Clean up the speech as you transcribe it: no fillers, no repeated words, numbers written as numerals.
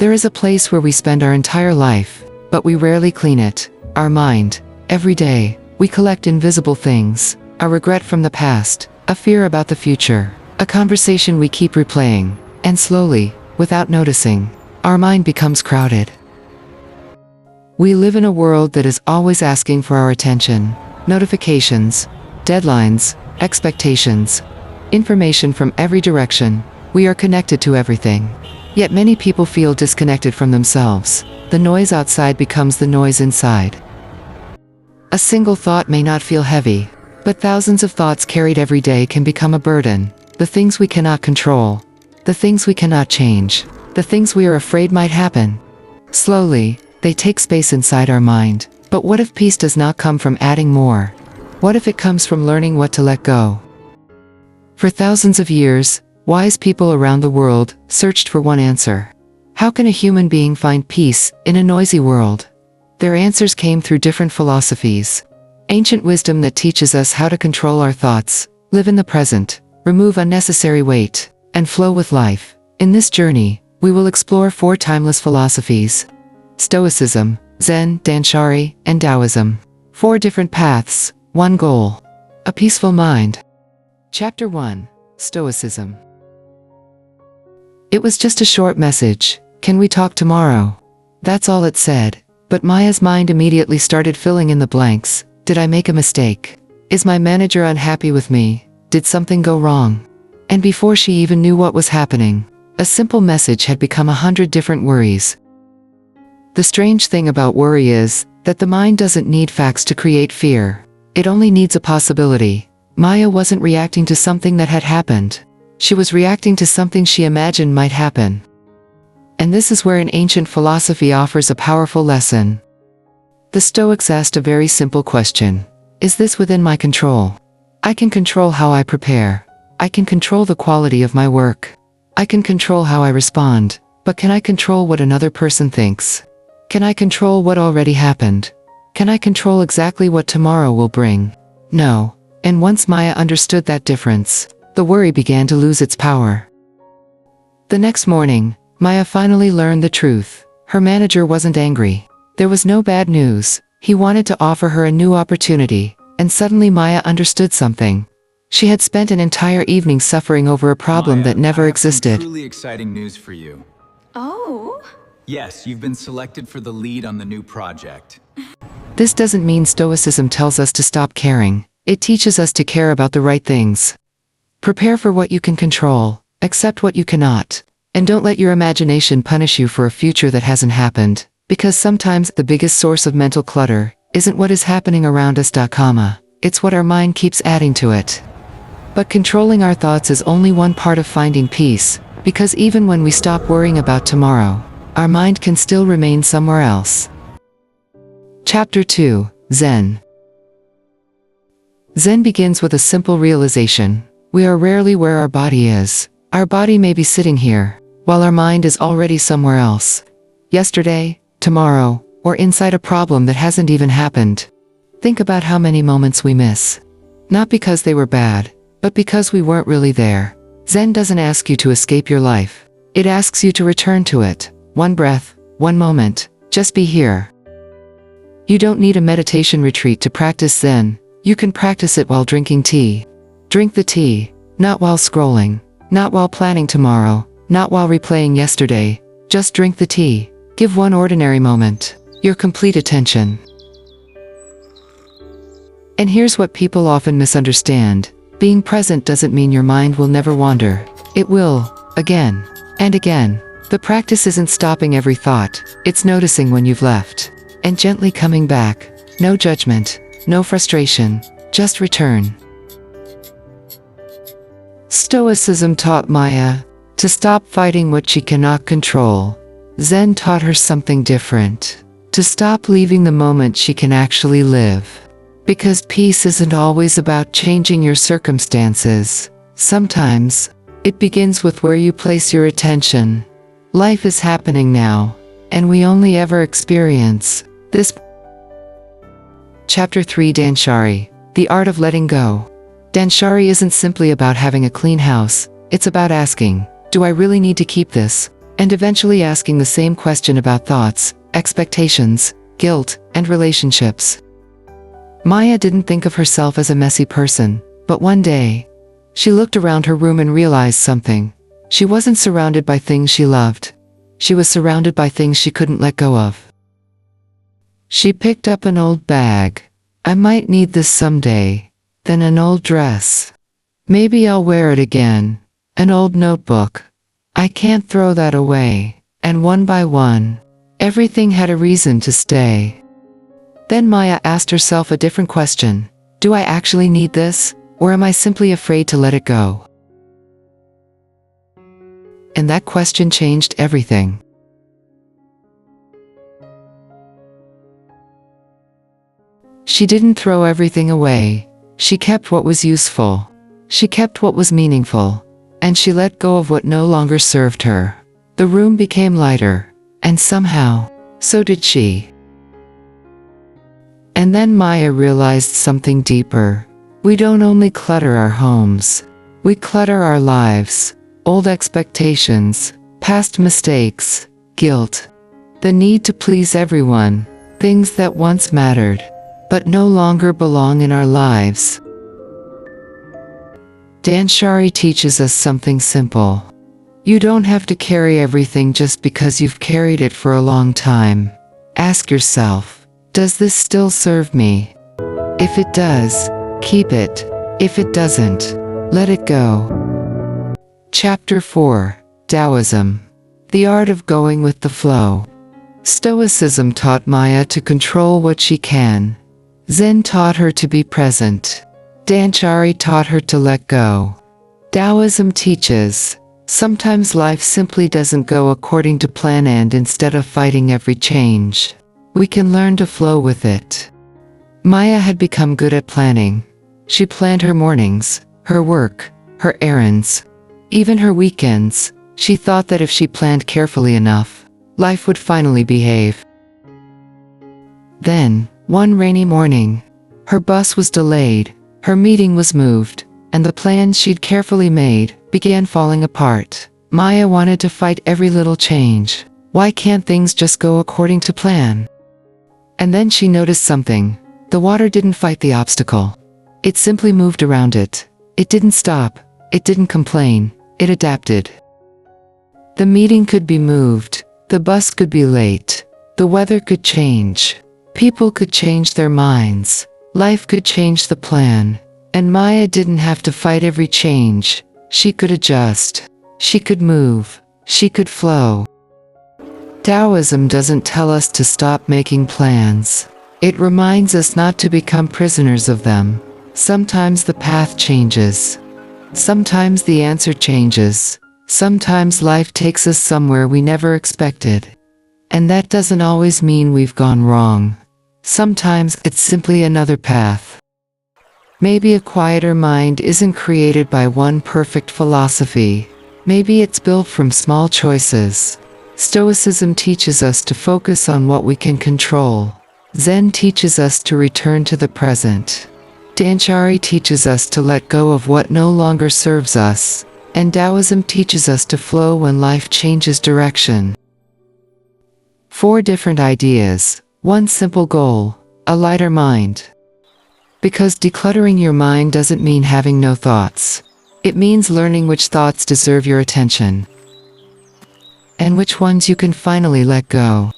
There is a place where we spend our entire life, but we rarely clean it. Our mind. Every day, we collect invisible things. A regret from the past, a fear about the future, a conversation we keep replaying, and slowly, without noticing, our mind becomes crowded. We live in a world that is always asking for our attention. Notifications, deadlines, expectations, information from every direction. We are connected to everything. Yet many people feel disconnected from themselves. The noise outside becomes the noise inside. A single thought may not feel heavy, but thousands of thoughts carried every day can become a burden. The things we cannot control, the things we cannot change, the things we are afraid might happen. Slowly, they take space inside our mind. But what if peace does not come from adding more? What if it comes from learning what to let go? For thousands of years, wise people around the world searched for one answer. How can a human being find peace in a noisy world? Their answers came through different philosophies. Ancient wisdom that teaches us how to control our thoughts, live in the present, remove unnecessary weight, and flow with life. In this journey, we will explore 4 timeless philosophies: Stoicism, Zen, Dhanshari, and Taoism. 4 different paths, one goal: a peaceful mind. Chapter 1: Stoicism. It was just a short message. Can we talk tomorrow? That's all it said. But Maya's mind immediately started filling in the blanks. Did I make a mistake? Is my manager unhappy with me? Did something go wrong? And before she even knew what was happening, a simple message had become 100 different worries. The strange thing about worry is that the mind doesn't need facts to create fear. It only needs a possibility. Maya wasn't reacting to something that had happened. She was reacting to something she imagined might happen. And this is where an ancient philosophy offers a powerful lesson. The Stoics asked a very simple question. Is this within my control? I can control how I prepare. I can control the quality of my work. I can control how I respond. But can I control what another person thinks? Can I control what already happened? Can I control exactly what tomorrow will bring? No. And once Maya understood that difference, the worry began to lose its power. The next morning, Maya finally learned the truth. Her manager wasn't angry. There was no bad news. He wanted to offer her a new opportunity, and suddenly Maya understood something. She had spent an entire evening suffering over a problem Maya, that never I have existed. some truly exciting news for you. Oh? Yes, you've been selected for the lead on the new project. This doesn't mean Stoicism tells us to stop caring. It teaches us to care about the right things. Prepare for what you can control, accept what you cannot, and don't let your imagination punish you for a future that hasn't happened, because sometimes the biggest source of mental clutter isn't what is happening around us, it's what our mind keeps adding to it. But controlling our thoughts is only one part of finding peace, because even when we stop worrying about tomorrow, our mind can still remain somewhere else. Chapter 2: Zen. Zen begins with a simple realization. We are rarely where our body is. Our body may be sitting here, while our mind is already somewhere else. Yesterday, tomorrow, or inside a problem that hasn't even happened. Think about how many moments we miss. Not because they were bad, but because we weren't really there. Zen doesn't ask you to escape your life. It asks you to return to it. One breath, one moment, just be here. You don't need a meditation retreat to practice Zen. You can practice it while drinking tea. Drink the tea, not while scrolling, not while planning tomorrow, not while replaying yesterday. Just drink the tea. Give one ordinary moment your complete attention. And here's what people often misunderstand. Being present doesn't mean your mind will never wander. It will, again and again. The practice isn't stopping every thought, it's noticing when you've left, and gently coming back. No judgment, no frustration, just return. Stoicism taught Maya to stop fighting what she cannot control. Zen taught her something different. To stop leaving the moment she can actually live. Because peace isn't always about changing your circumstances. Sometimes, it begins with where you place your attention. Life is happening now, and we only ever experience this. Chapter 3: Dhanshari, the art of letting go. Dhanshari isn't simply about having a clean house, it's about asking, do I really need to keep this? and eventually asking the same question about thoughts, expectations, guilt, and relationships. Maya didn't think of herself as a messy person, but one day, she looked around her room and realized something. She wasn't surrounded by things she loved. She was surrounded by things she couldn't let go of. She picked up an old bag. I might need this someday. Then an old dress. Maybe I'll wear it again. An old notebook. I can't throw that away. And one by one, everything had a reason to stay. Then Maya asked herself a different question. Do I actually need this, or am I simply afraid to let it go? And that question changed everything. She didn't throw everything away. She kept what was useful. She kept what was meaningful. And she let go of what no longer served her. The room became lighter. And somehow, so did she. And then Maya realized something deeper. We don't only clutter our homes. We clutter our lives. Old expectations, past mistakes, guilt. The need to please everyone. Things that once mattered, but no longer belong in our lives. Dhanshari teaches us something simple. You don't have to carry everything just because you've carried it for a long time. Ask yourself, does this still serve me? If it does, keep it. If it doesn't, let it go. Chapter 4, Taoism. The art of going with the flow. Stoicism taught Maya to control what she can. Zen taught her to be present. Dhanshari taught her to let go. Taoism teaches, sometimes life simply doesn't go according to plan, and instead of fighting every change, we can learn to flow with it. Maya had become good at planning. She planned her mornings, her work, her errands, even her weekends. She thought that if she planned carefully enough, life would finally behave. Then, one rainy morning, her bus was delayed, her meeting was moved, and the plans she'd carefully made began falling apart. Maya wanted to fight every little change. Why can't things just go according to plan? And then she noticed something. The water didn't fight the obstacle. It simply moved around it. It didn't stop. It didn't complain. It adapted. The meeting could be moved. The bus could be late. The weather could change. People could change their minds. Life could change the plan. And Maya didn't have to fight every change. She could adjust. She could move. She could flow. Taoism doesn't tell us to stop making plans. It reminds us not to become prisoners of them. Sometimes the path changes. Sometimes the answer changes. Sometimes life takes us somewhere we never expected. And that doesn't always mean we've gone wrong. Sometimes it's simply another path. Maybe a quieter mind isn't created by one perfect philosophy. Maybe it's built from small choices. Stoicism teaches us to focus on what we can control. Zen teaches us to return to the present. Dhanshari teaches us to let go of what no longer serves us. And Taoism teaches us to flow when life changes direction. 4 different ideas, one simple goal, a lighter mind. Because decluttering your mind doesn't mean having no thoughts. It means learning which thoughts deserve your attention, and which ones you can finally let go.